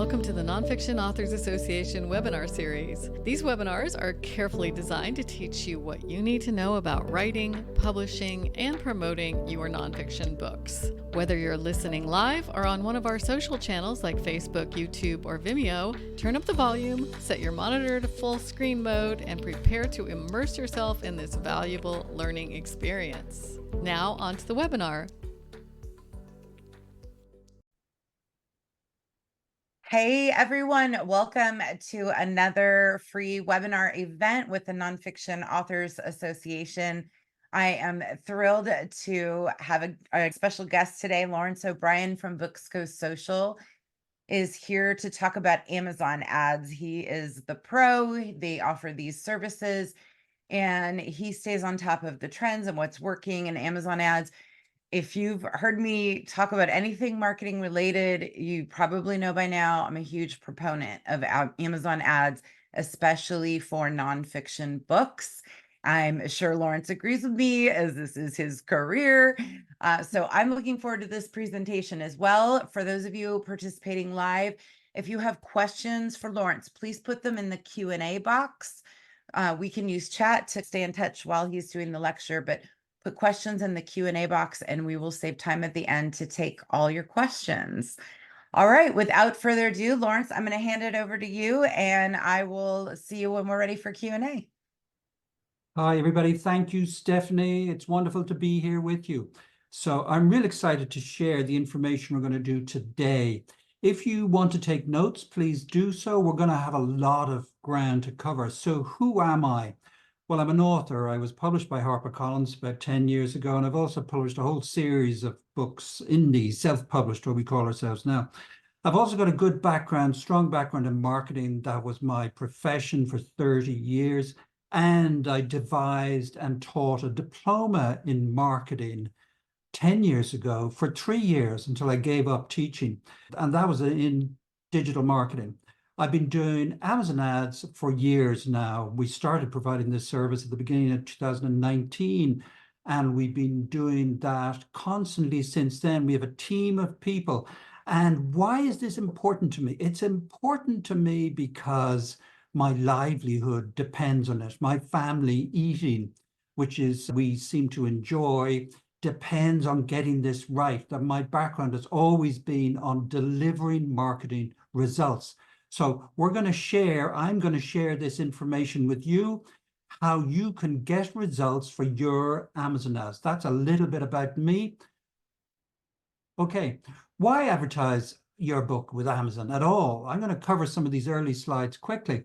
welcome to the Nonfiction Authors Association webinar series. These webinars are carefully designed to teach you what you need to know about writing, publishing, and promoting your nonfiction books. Whether you're listening live or on one of our social channels like Facebook, YouTube, or Vimeo, turn up the volume, set your monitor to full screen mode, and prepare to immerse yourself in this valuable learning experience. Now, on to the webinar. Hey everyone, welcome to another free webinar event with the Nonfiction Authors Association. I am thrilled to have a special guest today. Lawrence O'Brien from Books Go Social is here to talk about Amazon ads. He is the pro. They offer these services and he stays on top of the trends and what's working in Amazon ads. If you've heard me talk about anything marketing related, you probably know by now I'm a huge proponent of Amazon ads, especially for nonfiction books. I'm sure Lawrence agrees with me as this is his career. So I'm looking forward to this presentation as well. For those of you participating live, if you have questions for Lawrence, please put them in the Q&A box. We can use chat to stay in touch while he's doing the lecture, but put questions in the Q&A box and we will save time at the end to take all your questions. All right, without further ado, Lawrence, I'm going to hand it over to you and I will see you when we're ready for Q&A. Hi, everybody. Thank you, Stephanie. It's wonderful to be here with you. So I'm really excited to share the information we're going to do today. If you want to take notes, please do so. We're going to have a lot of ground to cover. So who am I? Well, I'm an author. I was published by HarperCollins about 10 years ago, and I've also published a whole series of books, indie, self-published, what we call ourselves now. I've also got a good background, strong background in marketing. That was my profession for 30 years. And I devised and taught a diploma in marketing 10 years ago for 3 years until I gave up teaching. And that was in digital marketing. I've been doing Amazon ads for years now. We started providing this service at the beginning of 2019, and we've been doing that constantly since then. We have a team of people. And why is this important to me? It's important to me because my livelihood depends on it. My family eating, which is we seem to enjoy, depends on getting this right. That my background has always been on delivering marketing results. So I'm going to share this information with you, how you can get results for your Amazon ads. That's a little bit about me. Okay, why advertise your book with Amazon at all? I'm going to cover some of these early slides quickly.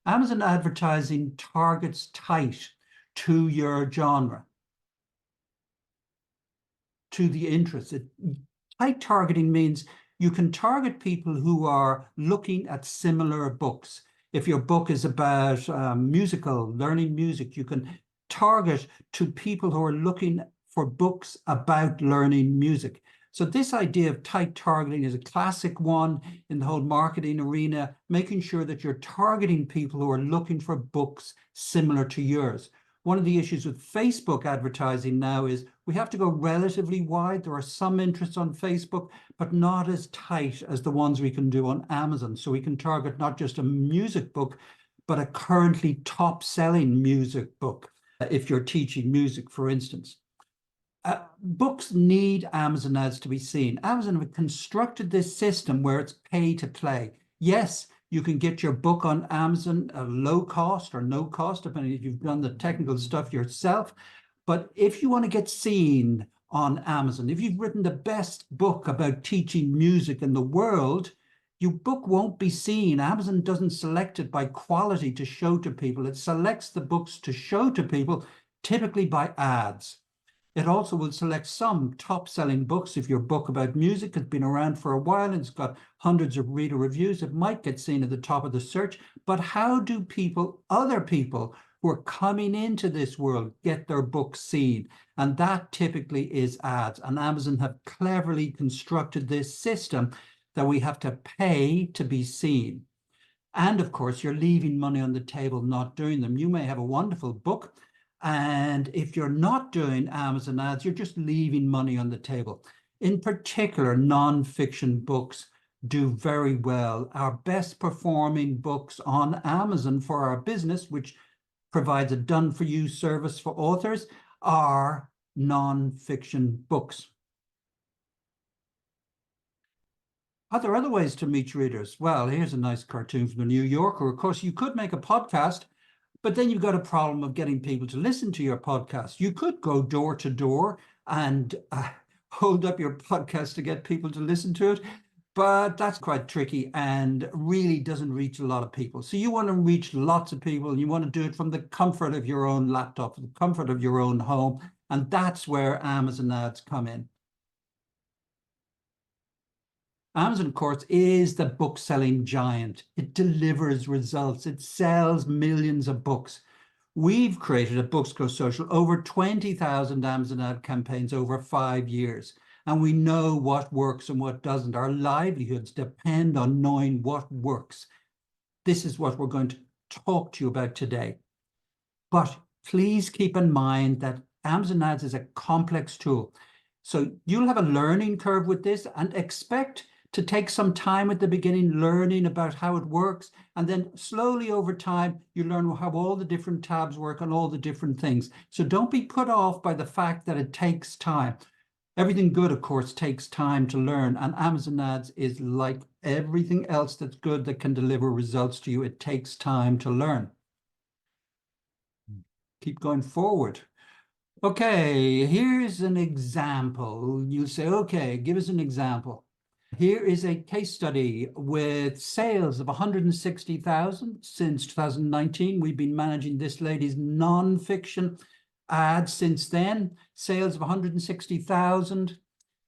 Amazon advertising targets tight to your genre, to the interest. Tight targeting means you can target people who are looking at similar books. If your book is about learning music, you can target to people who are looking for books about learning music. So this idea of tight targeting is a classic one in the whole marketing arena, making sure that you're targeting people who are looking for books similar to yours. One of the issues with Facebook advertising now is we have to go relatively wide. There are some interests on Facebook, but not as tight as the ones we can do on Amazon. So we can target not just a music book, but a currently top-selling music book, if you're teaching music, for instance. Books need Amazon ads to be seen. Amazon have constructed this system where it's pay to play. Yes, you can get your book on Amazon at low cost or no cost, depending if you've done the technical stuff yourself. But if you want to get seen on Amazon, if you've written the best book about teaching music in the world, your book won't be seen. Amazon doesn't select it by quality to show to people. It selects the books to show to people, typically by ads. It also will select some top-selling books. If your book about music has been around for a while and it's got hundreds of reader reviews, it might get seen at the top of the search. But how do other people who are coming into this world, get their books seen? And that typically is ads. And Amazon have cleverly constructed this system that we have to pay to be seen. And of course, you're leaving money on the table not doing them. You may have a wonderful book, and if you're not doing Amazon ads, you're just leaving money on the table. In particular, nonfiction books do very well. Our best performing books on Amazon for our business, which provides a done-for-you service for authors, are nonfiction books. Are there other ways to reach readers? Well, here's a nice cartoon from the New Yorker. Of course, you could make a podcast, but then you've got a problem of getting people to listen to your podcast. You could go door to door and hold up your podcast to get people to listen to it, but that's quite tricky and really doesn't reach a lot of people. So you want to reach lots of people, and you want to do it from the comfort of your own laptop, the comfort of your own home, and that's where Amazon ads come in. Amazon, of course, is the book-selling giant. It delivers results. It sells millions of books. We've created at Books Go Social over 20,000 Amazon ad campaigns over 5 years. And we know what works and what doesn't. Our livelihoods depend on knowing what works. This is what we're going to talk to you about today. But please keep in mind that Amazon ads is a complex tool. So you'll have a learning curve with this, and expect to take some time at the beginning learning about how it works, and then slowly over time you learn how all the different tabs work on all the different things. So don't be put off by the fact that it takes time. Everything good, of course, takes time to learn, and Amazon ads is like everything else that's good that can deliver results to you. It takes time to learn. Keep going forward. Okay, here's an example. You say, okay, give us an example. Here is a case study with sales of 160,000 since 2019. We've been managing this lady's nonfiction ads since then. Sales of 160,000,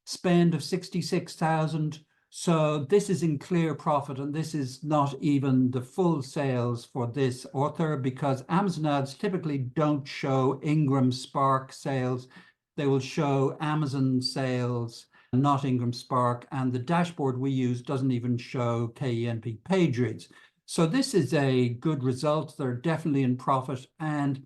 spend of 66,000. So this is in clear profit, and this is not even the full sales for this author, because Amazon ads typically don't show Ingram Spark sales. They will show Amazon sales, not Ingram Spark, and the dashboard we use doesn't even show KENP page reads. So this is a good result. They're definitely in profit. And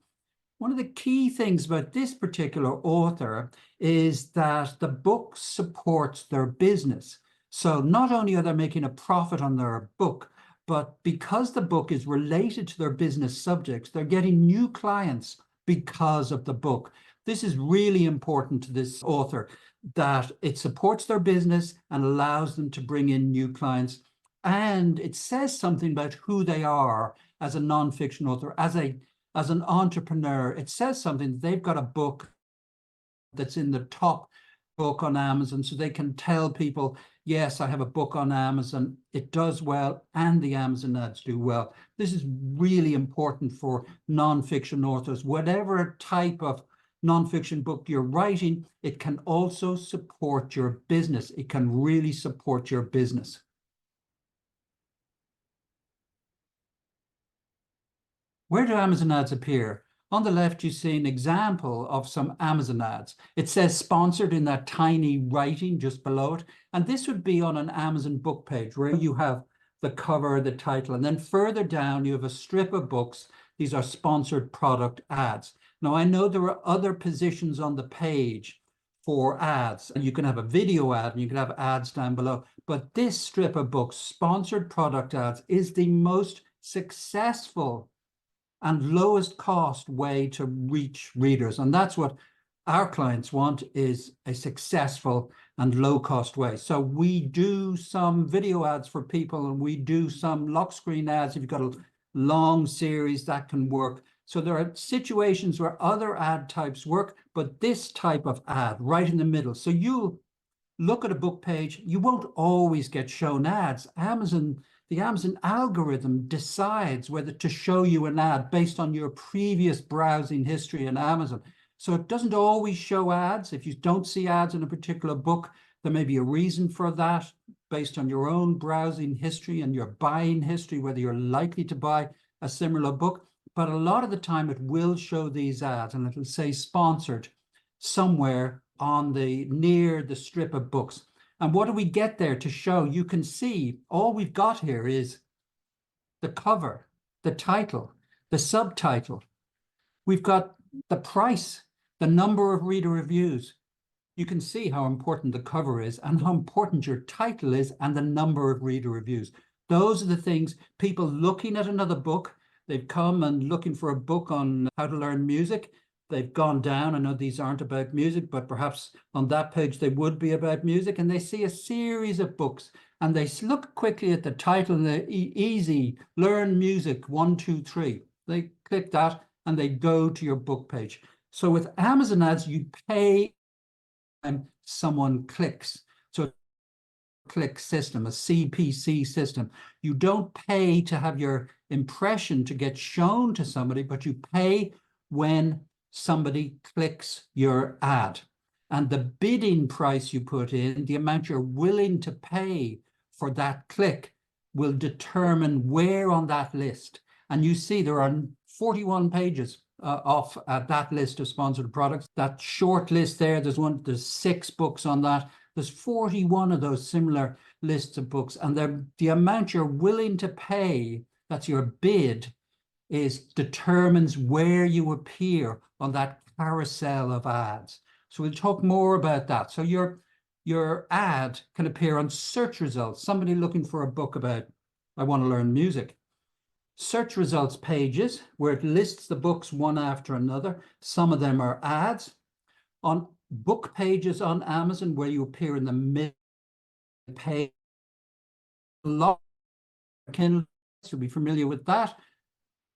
one of the key things about this particular author is that the book supports their business. So not only are they making a profit on their book, but because the book is related to their business subjects, they're getting new clients because of the book. This is really important to this author, that it supports their business and allows them to bring in new clients. And it says something about who they are as a nonfiction author, as an entrepreneur. It says something that they've got a book that's in the top book on Amazon, so they can tell people, yes, I have a book on Amazon, it does well, and the Amazon ads do well. This is really important for nonfiction authors. Whatever type of nonfiction book you're writing, it can also support your business. It can really support your business. Where do Amazon ads appear? On the left, you see an example of some Amazon ads. It says sponsored in that tiny writing just below it. And this would be on an Amazon book page where you have the cover, the title, and then further down, you have a strip of books. These are sponsored product ads. Now, I know there are other positions on the page for ads, and you can have a video ad and you can have ads down below. But this strip of books, sponsored product ads, is the most successful and lowest cost way to reach readers. And that's what our clients want, is a successful and low cost way. So we do some video ads for people, and we do some lock screen ads. If you've got a long series, that can work. So there are situations where other ad types work, but this type of ad right in the middle. So you'll look at a book page, you won't always get shown ads. The Amazon algorithm decides whether to show you an ad based on your previous browsing history in Amazon. So it doesn't always show ads. If you don't see ads in a particular book, there may be a reason for that based on your own browsing history and your buying history, whether you're likely to buy a similar book. But a lot of the time it will show these ads, and it'll say sponsored somewhere on near the strip of books. And what do we get there to show? You can see all we've got here is the cover, the title, the subtitle. We've got the price, the number of reader reviews. you can see how important the cover is and how important your title is and the number of reader reviews. Those are the things people looking at another book. They've come and looking for a book on how to learn music. They've gone down. I know these aren't about music, but perhaps on that page they would be about music. And they see a series of books and they look quickly at the title and the easy, learn music, 1, 2, 3. They click that and they go to your book page. So with Amazon ads, you pay when someone clicks. So a click system, a CPC system. You don't pay to have your impression to get shown to somebody, but you pay when somebody clicks your ad. And the bidding price you put in, the amount you're willing to pay for that click, will determine where on that list. And you see there are 41 pages of that list of sponsored products. That short list there, there's 6 books on that. There's 41 of those similar lists of books, and the amount you're willing to pay, that's your bid, determines where you appear on that carousel of ads. So we'll talk more about that. So your ad can appear on search results. Somebody looking for a book about, I want to learn music. Search results pages where it lists the books one after another. Some of them are ads. On book pages on Amazon where you appear in the middle page. A lot of Kindle, you'll be familiar with that.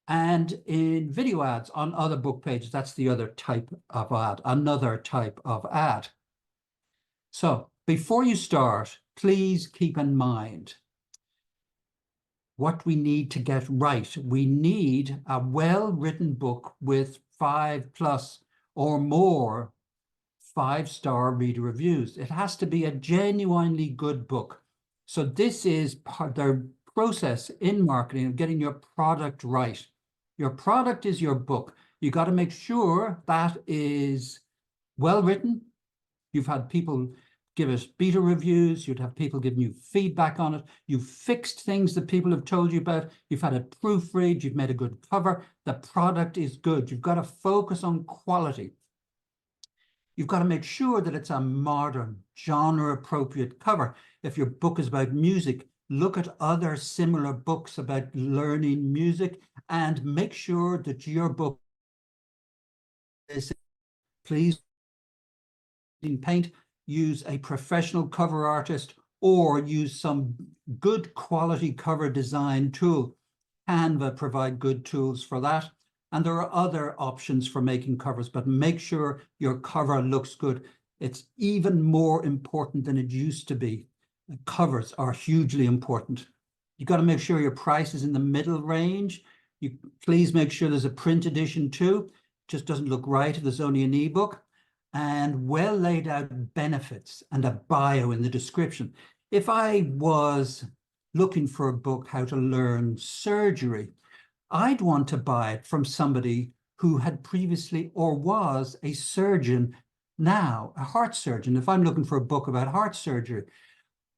And in video ads on other book pages, that's the other type of ad, another type of ad. So before you start, please keep in mind what we need to get right. We need a well-written book with 5+ or more 5-star reader reviews. It has to be a genuinely good book. So this is the process in marketing of getting your product right. Your product is your book. You got to make sure that is well written. You've had people give us beta reviews. You'd have people giving you feedback on it. You've fixed things that people have told you about. You've had a proofread. You've made a good cover. The product is good. You've got to focus on quality. You've got to make sure that it's a modern, genre-appropriate cover. If your book is about music, look at other similar books about learning music and make sure that your book is, please, in paint, use a professional cover artist or use some good quality cover design tool. Canva provide good tools for that. And there are other options for making covers, but make sure your cover looks good. It's even more important than it used to be. Covers are hugely important. You've got to make sure your price is in the middle range. You please make sure there's a print edition too. It just doesn't look right if there's only an ebook. And well laid out benefits and a bio in the description. If I was looking for a book, How to Learn Surgery, I'd want to buy it from somebody who had previously or was a surgeon now, a heart surgeon, if I'm looking for a book about heart surgery.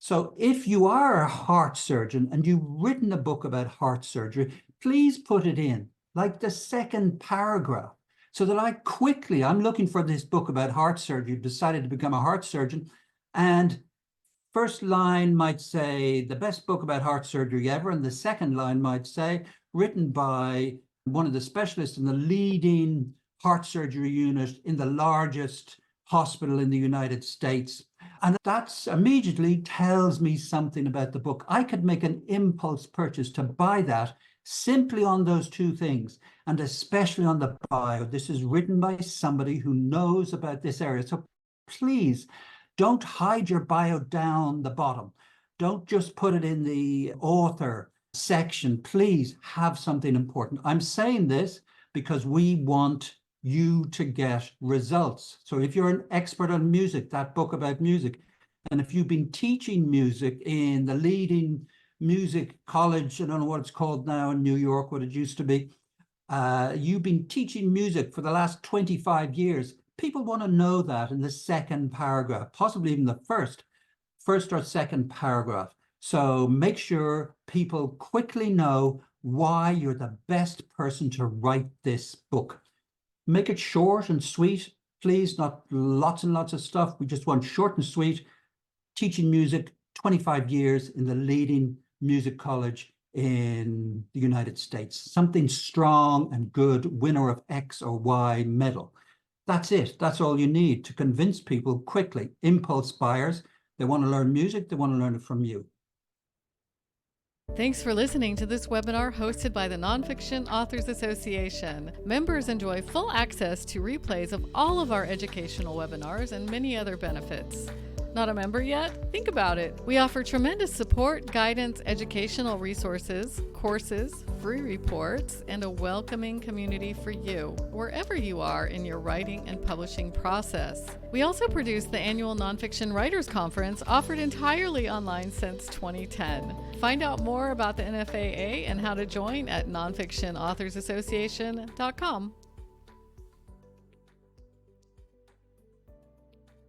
So if you are a heart surgeon and you've written a book about heart surgery, please put it in, like the second paragraph, so that I'm looking for this book about heart surgery, decided to become a heart surgeon, and first line might say, the best book about heart surgery ever, and the second line might say, written by one of the specialists in the leading heart surgery unit in the largest hospital in the United States. And that immediately tells me something about the book. I could make an impulse purchase to buy that simply on those two things, and especially on the bio. This is written by somebody who knows about this area. So please don't hide your bio down the bottom. Don't just put it in the author section. Please have something important. I'm saying this because we want you to get results. So if you're an expert on music, that book about music, and if you've been teaching music in the leading music college, I don't know what it's called now in New York, what it used to be, you've been teaching music for the last 25 years. People want to know that in the second paragraph, possibly even the first or second paragraph. So make sure people quickly know why you're the best person to write this book. Make it short and sweet. please, not lots and lots of stuff. We just want short and sweet, teaching music 25 years in the leading music college in the United States. Something strong and good, winner of X or Y medal. That's it. That's all you need to convince people quickly. Impulse buyers, they want to learn music, they want to learn it from you. Thanks for listening to this webinar hosted by the Nonfiction Authors Association. Members enjoy full access to replays of all of our educational webinars and many other benefits. Not a member yet? Think about it. We offer tremendous support, guidance, educational resources, courses, free reports, and a welcoming community for you, wherever you are in your writing and publishing process. We also produce the annual Nonfiction Writers Conference, offered entirely online since 2010. Find out more about the NFAA and how to join at nonfictionauthorsassociation.com.